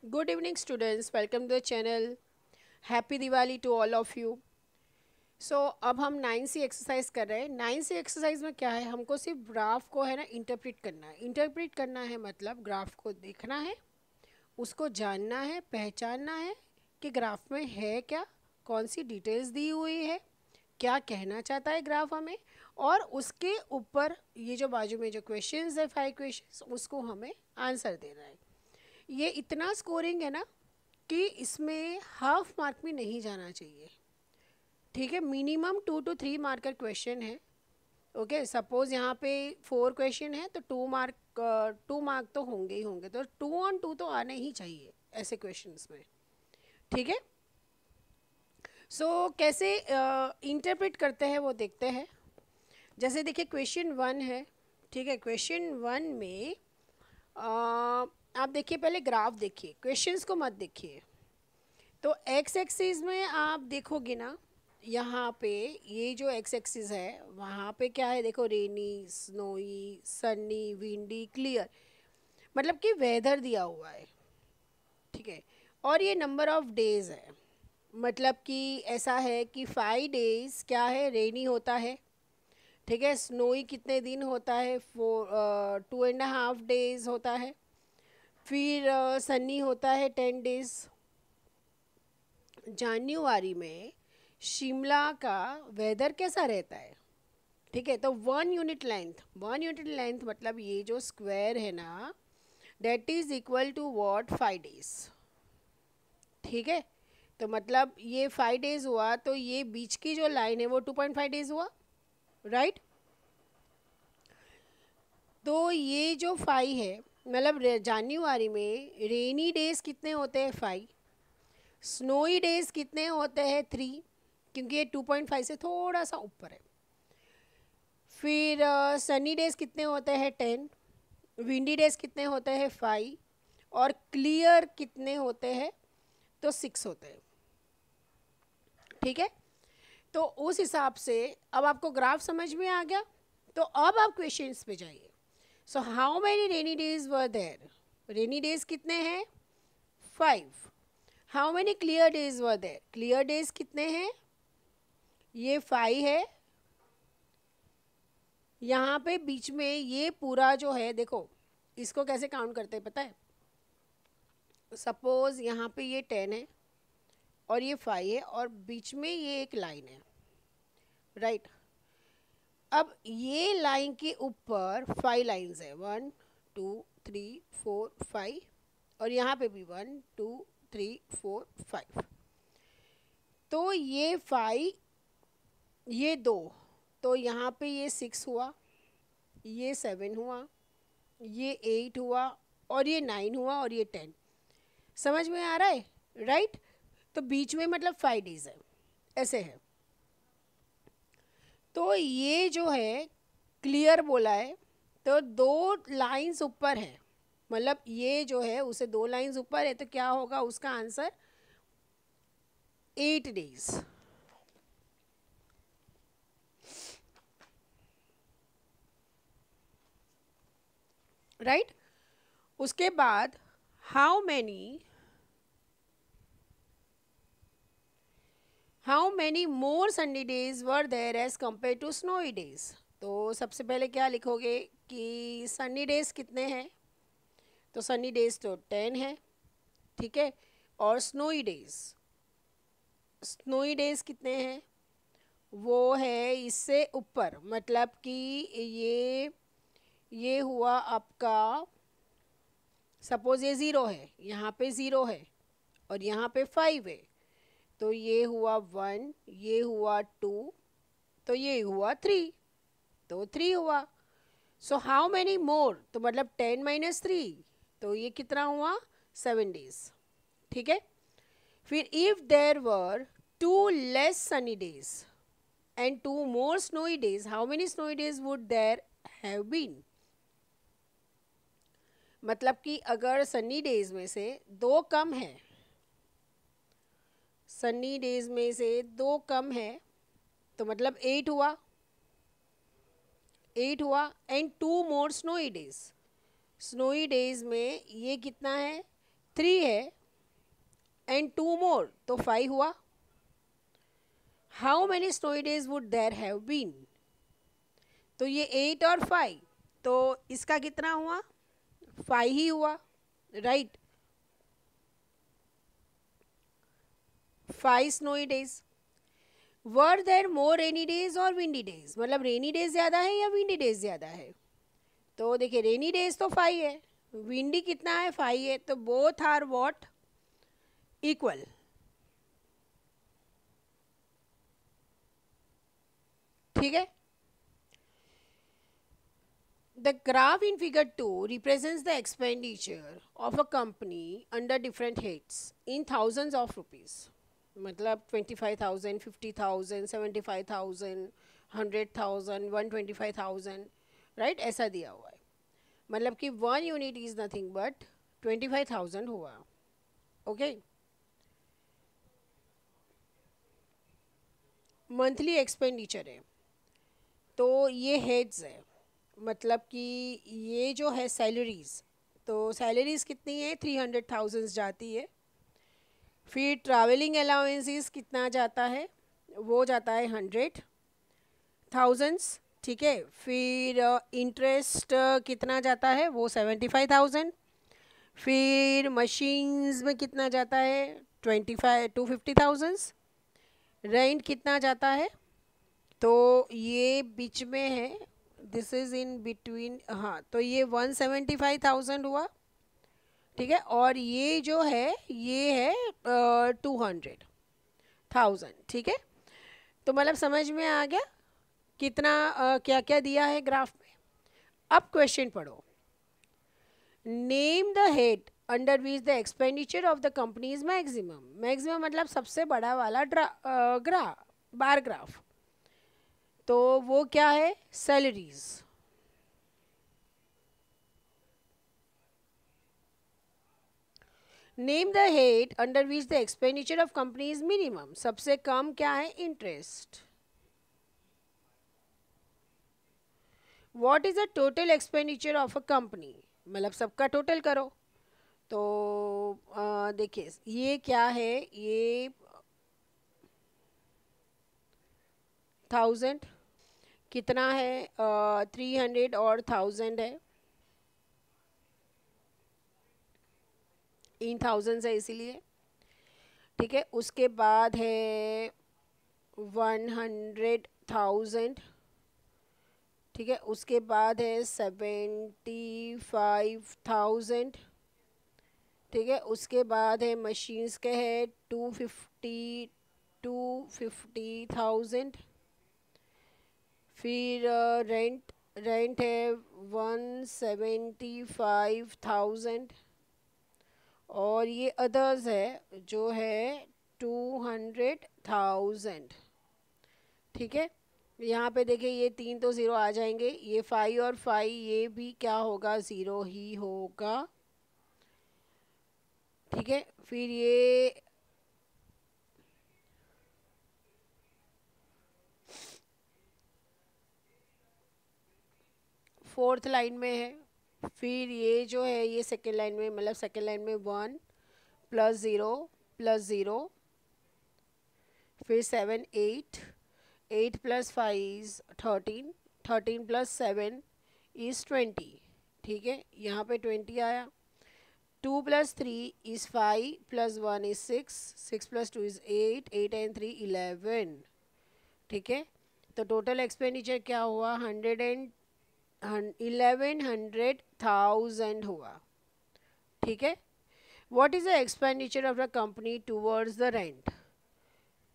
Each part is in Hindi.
Good evening, students. Welcome to the channel. Happy Diwali to all of you. सो अब हम 9C एक्सरसाइज कर रहे हैं। 9C एक्सरसाइज में क्या है, हमको सिर्फ ग्राफ को है ना इंटरप्रेट करना है। इंटरप्रेट करना है मतलब ग्राफ को देखना है, उसको जानना है, पहचानना है कि ग्राफ में है क्या, कौन सी डिटेल्स दी हुई है, क्या कहना चाहता है ग्राफ हमें, और उसके ऊपर ये जो बाजू में जो क्वेश्चंस है 5 क्वेश्चंस, उसको हमें आंसर देना है। ये इतना स्कोरिंग है ना कि इसमें हाफ मार्क में नहीं जाना चाहिए। ठीक है, मिनिमम 2 to 3 मार्क का क्वेश्चन है। ओके, सपोज यहाँ पे 4 क्वेश्चन है तो 2 मार्क तो होंगे ही होंगे, तो 2 on 2 तो आने ही चाहिए ऐसे क्वेश्चंस में। ठीक है, सो कैसे इंटरप्रेट करते हैं वो देखते हैं। जैसे देखिए क्वेश्चन 1 है। ठीक है, क्वेश्चन 1 में आप देखिए, पहले ग्राफ देखिए, क्वेश्चंस को मत देखिए। तो एक्स एक्सिस में आप देखोगे ना, यहाँ पे ये जो एक्स एक्सिस है वहाँ पे क्या है, देखो रेनी, स्नोई, सन्नी, विंडी, क्लियर, मतलब कि वेदर दिया हुआ है। ठीक है, और ये नंबर ऑफ डेज है, मतलब कि ऐसा है कि 5 डेज क्या है, रेनी होता है। ठीक है, स्नोई कितने दिन होता है, 2.5 डेज होता है। फिर सन्नी होता है 10 डेज। जनवरी में शिमला का वेदर कैसा रहता है। ठीक है, तो 1 यूनिट लेंथ मतलब ये जो स्क्वायर है ना, date is equal to what, 5 days. ठीक है, तो मतलब ये 5 डेज हुआ, तो ये बीच की जो लाइन है वो 2.5 डेज हुआ, राइट। तो ये जो 5 है, मतलब जनवरी में रेनी डेज कितने होते हैं, 5। स्नोई डेज कितने होते हैं, 3, क्योंकि ये 2.5 से थोड़ा सा ऊपर है। फिर सनी डेज कितने होते हैं, 10। विंडी डेज कितने होते हैं, 5। और क्लियर कितने होते हैं, तो 6 होते हैं। ठीक है, तो उस हिसाब से अब आपको ग्राफ समझ में आ गया। तो अब आप क्वेश्चंस पे जाइए। So how many rainy days were there, rainy days कितने हैं, 5। How many clear days were there, clear days कितने हैं, ये 5 है। यहाँ पे बीच में ये पूरा जो है, देखो इसको कैसे काउंट करते हैं पता है। सपोज यहाँ पे ये 10 है और ये 5 है और बीच में ये एक लाइन है, राइट। अब ये लाइन के ऊपर 5 लाइन्स है, 1 2 3 4 5, और यहाँ पे भी 1 2 3 4 5। तो ये 5, ये 2, तो यहाँ पे ये 6 हुआ, ये 7 हुआ, ये 8 हुआ, और ये 9 हुआ, और ये 10। समझ में आ रहा है, राइट। तो बीच में मतलब 5 डेज है, ऐसे है। तो ये जो है क्लियर बोला है, तो 2 लाइंस ऊपर है, मतलब ये जो है उसे 2 लाइंस ऊपर है, तो क्या होगा उसका आंसर, 8 डेज। राइट। उसके बाद how many more sunny days were there as compare to snowy days. तो सबसे पहले क्या लिखोगे कि सनी डेज कितने हैं, तो सनी डेज तो 10 है। ठीक है, और स्नोई डेज कितने हैं, वो है इससे ऊपर, मतलब कि ये हुआ आपका, सपोज ये 0 है, यहाँ पे 0 है और यहाँ पे 5 है, तो ये हुआ 1, ये हुआ 2, तो ये हुआ 3, तो 3 हुआ। सो हाउ मैनी मोर, तो मतलब 10 - 3, तो ये कितना हुआ, 7 डेज। ठीक है, फिर if there were 2 less sunny days and 2 more snowy days, how many snowy days would there have been. मतलब कि अगर सनी डेज में से 2 कम है, सनी डेज में से 2 कम है, तो मतलब 8 हुआ, 8 हुआ, and 2 more snowy days, snowy days में ये कितना है, 3 है एंड 2 मोर तो 5 हुआ. How many snowy days would there have been. तो ये 8 और 5 तो इसका कितना हुआ 5 ही हुआ right. 5 snowy days. Were there more rainy days और विंडी डेज. मतलब रेनी डेज ज़्यादा है या विंडी डेज ज़्यादा है. तो देखिए रेनी डेज तो 5 है, विंडी कितना है 5 है, तो बोथ आर व्हाट इक्वल. ठीक है. The graph in figure 2 represents the expenditure of a company under different heads in thousands of rupees. मतलब 25,000, 50,000, 75,000, 100,000, 125,000 राइट. ऐसा दिया हुआ है. मतलब कि 1 यूनिट इज नथिंग बट 25,000 हुआ. ओके. मंथली एक्सपेंडिचर है तो ये हेड्स है. मतलब कि ये जो है सैलरीज, तो सैलरीज कितनी है 300,000 जाती है. फिर ट्रैवलिंग अलाउंसेस कितना जाता है, वो जाता है 100,000. ठीक है. फिर इंटरेस्ट कितना जाता है, वो 75,000. फिर मशीन्स में कितना जाता है 250,000. रेंट कितना जाता है, तो ये बीच में है, दिस इज इन बिटवीन. हाँ तो ये 175,000 हुआ. ठीक है. और ये जो है ये है 200,000. ठीक है. तो मतलब समझ में आ गया कितना क्या क्या दिया है ग्राफ में. अब क्वेश्चन पढ़ो. Name the head under which the expenditure of the company is maximum. Maximum मतलब सबसे बड़ा वाला बार ग्राफ. तो वो क्या है salaries. Name the head under which the expenditure of company is minimum. सबसे कम क्या है interest. What is the total expenditure of a company. मतलब सबका टोटल करो. तो देखिए ये क्या है, ये 1000 कितना है 300 और 1000 है. इन थाउजेंड्स है इसीलिए. ठीक है. उसके बाद है 100,000. ठीक है. उसके बाद है 75,000. ठीक है. उसके बाद है मशीन्स के है 250,000. फिर रेंट है 175,000. और ये अदर्स है जो है 200,000. ठीक है. यहाँ पे देखिए ये 3 तो ज़ीरो आ जाएंगे, ये 5 और 5 ये भी क्या होगा ज़ीरो ही होगा. ठीक है. फिर ये फोर्थ लाइन में है. फिर ये जो है ये सेकेंड लाइन में, मतलब सेकेंड लाइन में 1 + 0 + 0. फिर 7 8 8 + 5 is 13. 13 + 7 is 20. ठीक है. यहाँ पे 20 आया. 2 + 3 is 5 + 1 is 6. 6 + 2 is 8. 8 and 3 11. ठीक है. तो टोटल एक्सपेंडिचर क्या हुआ 1100,000 हुआ. ठीक है. What is the expenditure of the company towards the rent.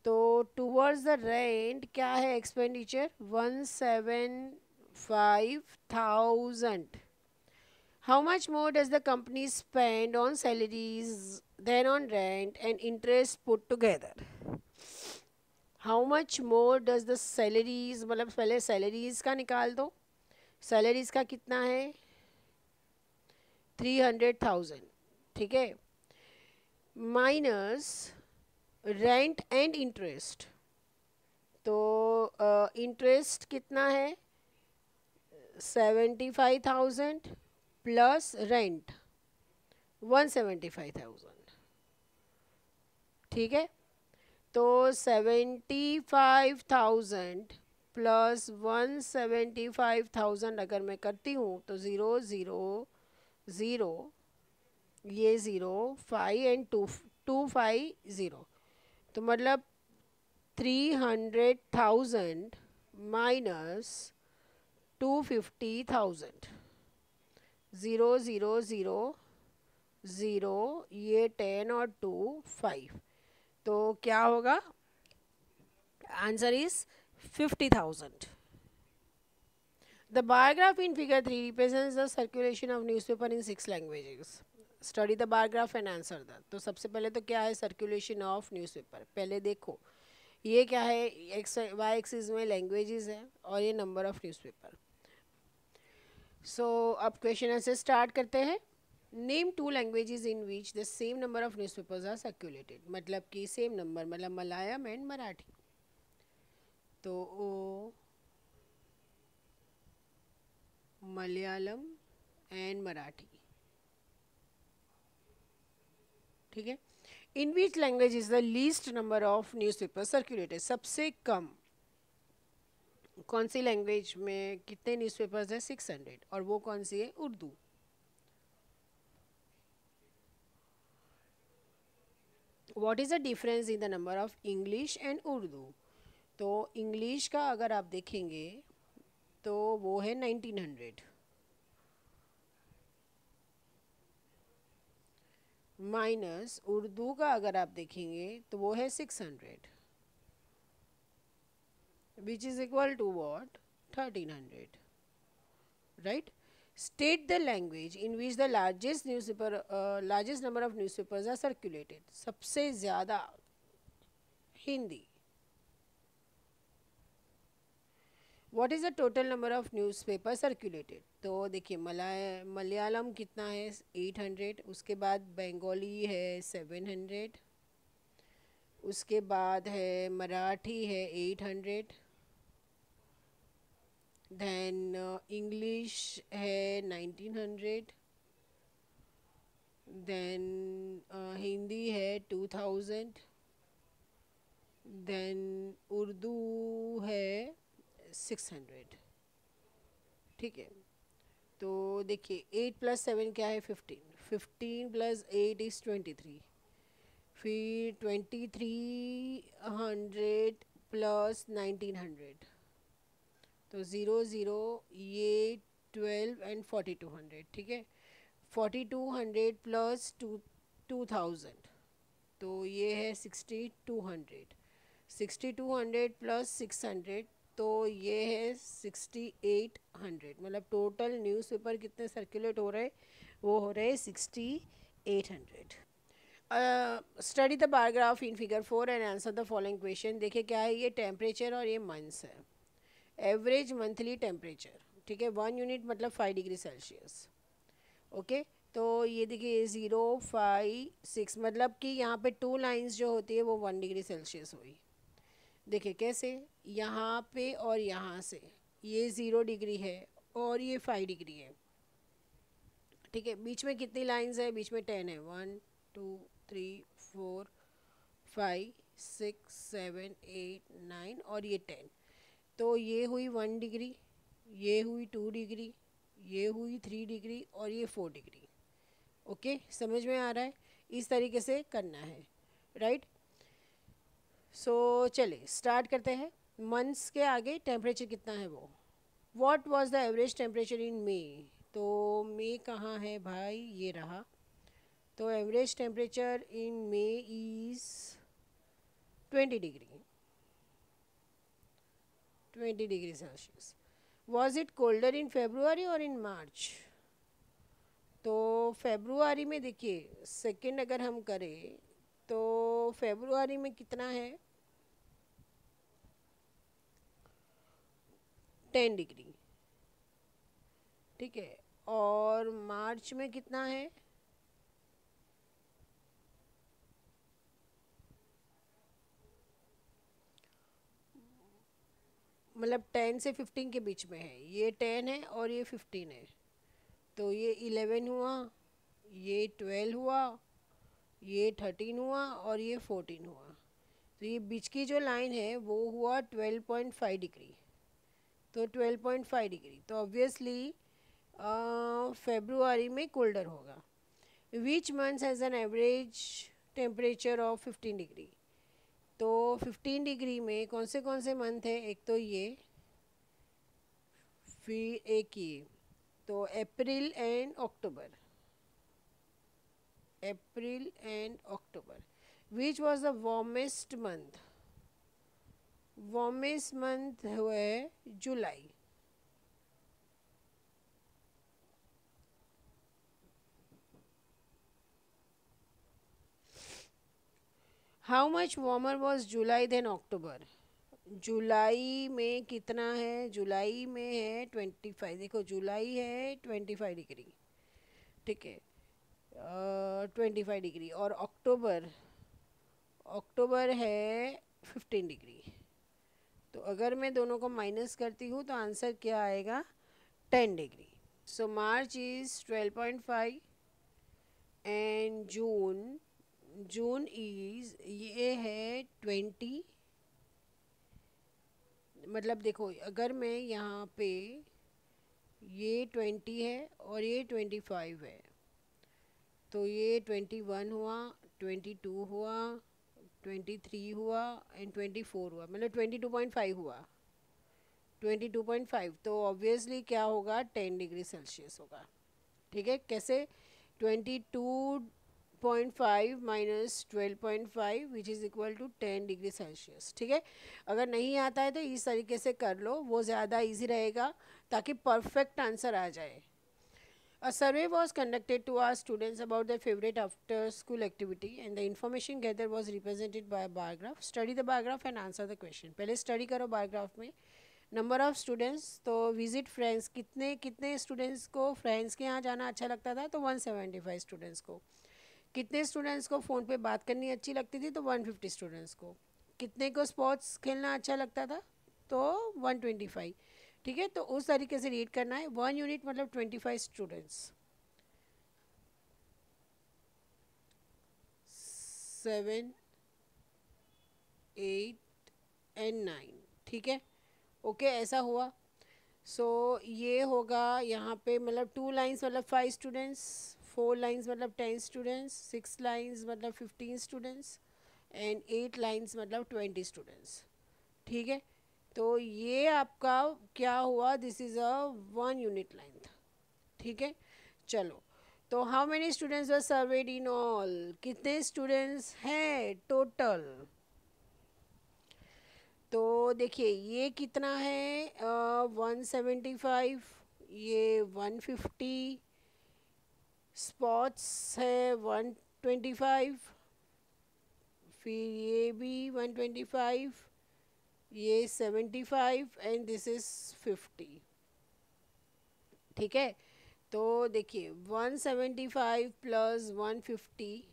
तो टूवर्ड्स द रेंट क्या है expenditure 175,000. How much more does the company spend on salaries than on rent and interest put together. How much more does the salaries, मतलब पहले सैलरीज का निकाल दो. सैलरीज का कितना है 300,000. ठीक है. Minus rent and interest. तो इंटरेस्ट कितना है 75,000 प्लस रेंट. 175,000, ठीक है। तो 75,000 प्लस 175,000 अगर मैं करती हूँ तो 0 0 0, ये 0 5 एंड 2 2 5 0, तो मतलब 300,000 माइनस 250,000, 0 0 0 0, ये 10 और 2 5, तो क्या होगा? Answer is 50,000. The bar graph in figure 3 represents the circulation of newspaper in 6 languages. Study the bar graph and answer that. तो सबसे पहले तो क्या है सर्कुलेशन ऑफ न्यूज़पेपर, पहले देखो ये क्या है, एक्स वाई एक्सिस में लैंग्वेजेस है और ये नंबर ऑफ न्यूज़पेपर. सो अब क्वेश्चन आंसर स्टार्ट करते हैं. Name 2 languages in which the same number of newspapers are circulated, मतलब कि सेम नंबर, मतलब मलयालम एंड मराठी. तो मलयालम एंड मराठी, ठीक है. In which language is the least number of newspaper circulated, सबसे कम कौन सी लैंग्वेज में कितने न्यूज़पेपर्स है? 600. और वो कौन सी है? Urdu. What is the difference in the number of English and Urdu? तो इंग्लिश का अगर आप देखेंगे तो वो है 1900, माइनस उर्दू का अगर आप देखेंगे तो वो है 600, which is equal to what? 1300, right. State the language in which the largest number of newspapers are circulated. सबसे ज़्यादा Hindi. What is the total number of newspapers circulated? तो देखिए मलयालम कितना है? 800. उसके बाद बंगाली है 700. उसके बाद है मराठी है 800. देन इंग्लिश है 1900. देन हिंदी है 2000. देन उर्दू है 600, ठीक है. तो देखिए 8 + 7 क्या है? 15. 15 + 8 इज़ 23. फिर 2300 प्लस 1900, तो 0 0, ये 12 एंड 4200, ठीक है. 4200 प्लस 2000, तो ये है 6200. 6200 प्लस 600, तो ये है 6800. मतलब टोटल न्यूज़पेपर कितने सर्कुलेट हो रहे? वो हो रहे 6800. Study the bar graph in figure 4 and answer the following question. देखिए क्या है, ये टेम्परेचर और ये मंथ्स है. एवरेज मंथली टेम्परेचर, ठीक है. 1 यूनिट मतलब 5 डिग्री सेल्सियस, ओके. तो ये देखिए 0 5 6, मतलब कि यहाँ पे 2 लाइंस जो होती है वो 1 डिग्री सेल्सियस हुई. देखिए कैसे, यहाँ पे और यहाँ से ये 0 डिग्री है और ये 5 डिग्री है, ठीक है. बीच में कितनी लाइंस है? बीच में 10 है. 1 2 3 4 5 6 7 8 9 और ये 10. तो ये हुई 1 डिग्री, ये हुई 2 डिग्री, ये हुई 3 डिग्री और ये 4 डिग्री. ओके, समझ में आ रहा है? इस तरीके से करना है, राइट. सो चलिए स्टार्ट करते हैं. मंथ्स के आगे टेम्परेचर कितना है वो. What was the average temperature in May? तो मे कहाँ है भाई? ये रहा. तो average temperature in May is 20 degree, 20 degree Celsius. Was it colder in February और इन मार्च? तो फेब्रुआरी में देखिए सेकेंड अगर हम करें तो फेब्रुआरी में कितना है? 10 डिग्री, ठीक है. और मार्च में कितना है? मतलब 10 से 15 के बीच में है. ये 10 है और ये 15 है, तो ये 11 हुआ, ये 12 हुआ, ये 13 हुआ और ये 14 हुआ। तो ये बीच की जो लाइन है वो हुआ 12.5 डिग्री। तो 12.5 डिग्री तो ऑब्वियसली फेब्रुआरी में कोल्डर होगा। Which month has an average temperature of 15 degree. तो 15 डिग्री में कौन से मंथ है, एक तो ये, फिर एक ये, तो April and October, April and October. Which was the warmest month, warmest month है July. How much warmer was July than October. July में कितना है, जुलाई में है 25, देखो जुलाई है 25 डिग्री, ठीक है, 25 डिग्री। और अक्टूबर, अक्टूबर है 15 डिग्री। तो अगर मैं दोनों को माइनस करती हूँ तो आंसर क्या आएगा, 10 degree. So March is 12.5 and June, June is ये है 20। मतलब देखो अगर मैं यहाँ पे ये 20 है और ये 25 है, तो ये 21 हुआ, 22 हुआ, 23 हुआ एंड 24 हुआ, मतलब 22.5 हुआ, 22.5। तो ऑब्वियसली क्या होगा, 10 डिग्री सेल्सियस होगा। ठीक है, कैसे, 22.5 minus 12.5 which is equal to 10 degree Celsius. ठीक है, अगर नहीं आता है तो इस तरीके से कर लो, वो ज़्यादा इजी रहेगा ताकि परफेक्ट आंसर आ जाए। A survey was conducted to ask students about their favorite after school activity and the information gathered was represented by a bar graph. Study the bar graph and answer the question. पहले स्टडी करो बार ग्राफ में। नंबर ऑफ़ स्टूडेंट्स, तो विजिट फ्रेंड्स, कितने कितने स्टूडेंट्स को फ्रेंड्स के यहाँ जाना अच्छा लगता था, तो 175 स्टूडेंट्स को। कितने स्टूडेंट्स को फ़ोन पे बात करनी अच्छी लगती थी, तो 150 स्टूडेंट्स को। कितने को स्पोर्ट्स खेलना अच्छा लगता था, तो 125। ठीक है, तो उस तरीके से रीड करना है। 1 यूनिट मतलब 25 स्टूडेंट्स। 7, 8 एंड 9, ठीक है, ओके, ऐसा हुआ। सो ये होगा यहाँ पे, मतलब 2 लाइन्स मतलब 5 स्टूडेंट्स, 4 लाइन्स मतलब 10 स्टूडेंट्स, 6 लाइन्स मतलब 15 स्टूडेंट्स एंड 8 लाइन्स मतलब 20 स्टूडेंट्स। ठीक है, तो ये आपका क्या हुआ, this is a 1 unit length. ठीक है, चलो, तो how many students were served in all, कितने स्टूडेंट्स हैं टोटल। तो देखिए ये कितना है, 175, ये 150, स्पॉट्स है 125, फिर ये भी 125, ये 75 एंड दिस इज़ 50। ठीक है, तो देखिए 175 प्लस 150,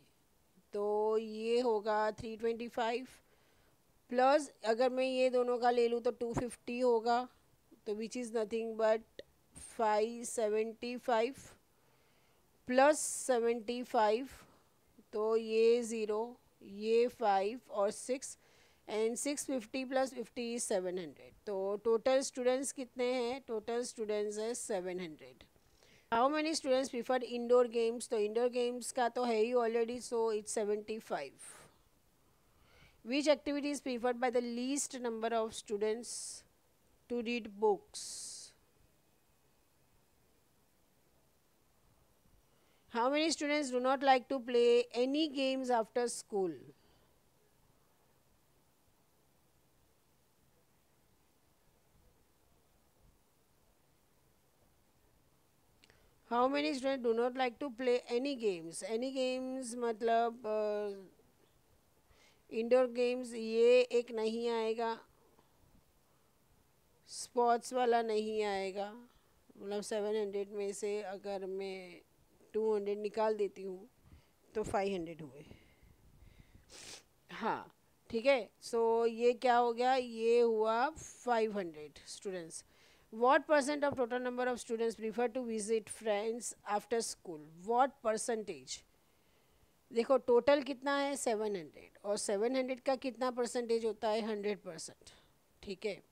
तो ये होगा 325, प्लस अगर मैं ये दोनों का ले लूँ तो 250 होगा, तो which is nothing but 575 plus 75, तो ये 0, ये 5 और 6 एंड 650 प्लस 50 इज 700। तो टोटल स्टूडेंट्स कितने हैं, टोटल स्टूडेंट्स है 700। How many students prefer indoor games, तो इंडोर गेम्स का तो है ही already, so it's 75। Which activity is preferred by the least number of students to read books? How many students do not like to play any games after school? How many students do not like to play any games? Any games मतलब इंडोर गेम्स ये एक नहीं आएगा, स्पोर्ट्स वाला नहीं आएगा, मतलब 700 में से अगर मैं 200 निकाल देती हूँ तो 500 हुए। हाँ, ठीक है, सो ये क्या हो गया, ये हुआ 500 students. What percent of total number of students prefer to visit friends after school? What percentage? देखो टोटल कितना है 700 और 700 का कितना परसेंटेज होता है 100%. ठीक है,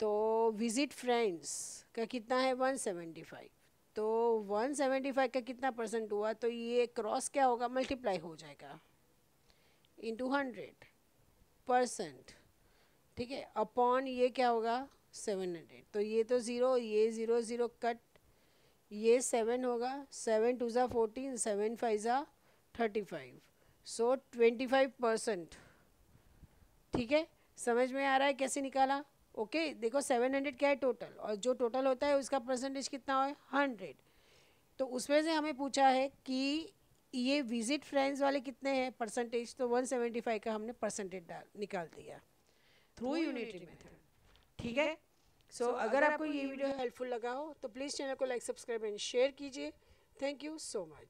तो विजिट फ्रेंड्स का कितना है 175. तो 175 का कितना परसेंट हुआ, तो ये क्रॉस क्या होगा, मल्टीप्लाई हो जाएगा इंटू 100%. ठीक है, अपॉन ये क्या होगा 700. तो ये तो ज़ीरो, ये ज़ीरो ज़ीरो कट, ये 7 होगा, 7 2 ज़ा 14, 7 5 ज़ा 35. सो 25%. ठीक है, समझ में आ रहा है कैसे निकाला? ओके देखो 700 क्या है टोटल, और जो टोटल होता है उसका परसेंटेज कितना है 100. तो उसमें से हमें पूछा है कि ये विजिट फ्रेंड्स वाले कितने हैं परसेंटेज, तो 175 का हमने परसेंटेज निकाल दिया थ्रू यूनिटरी मेथड. ठीक है, सो अगर आपको ये वीडियो हेल्पफुल लगा हो तो प्लीज़ चैनल को लाइक, सब्सक्राइब एंड शेयर कीजिए. Thank you so much.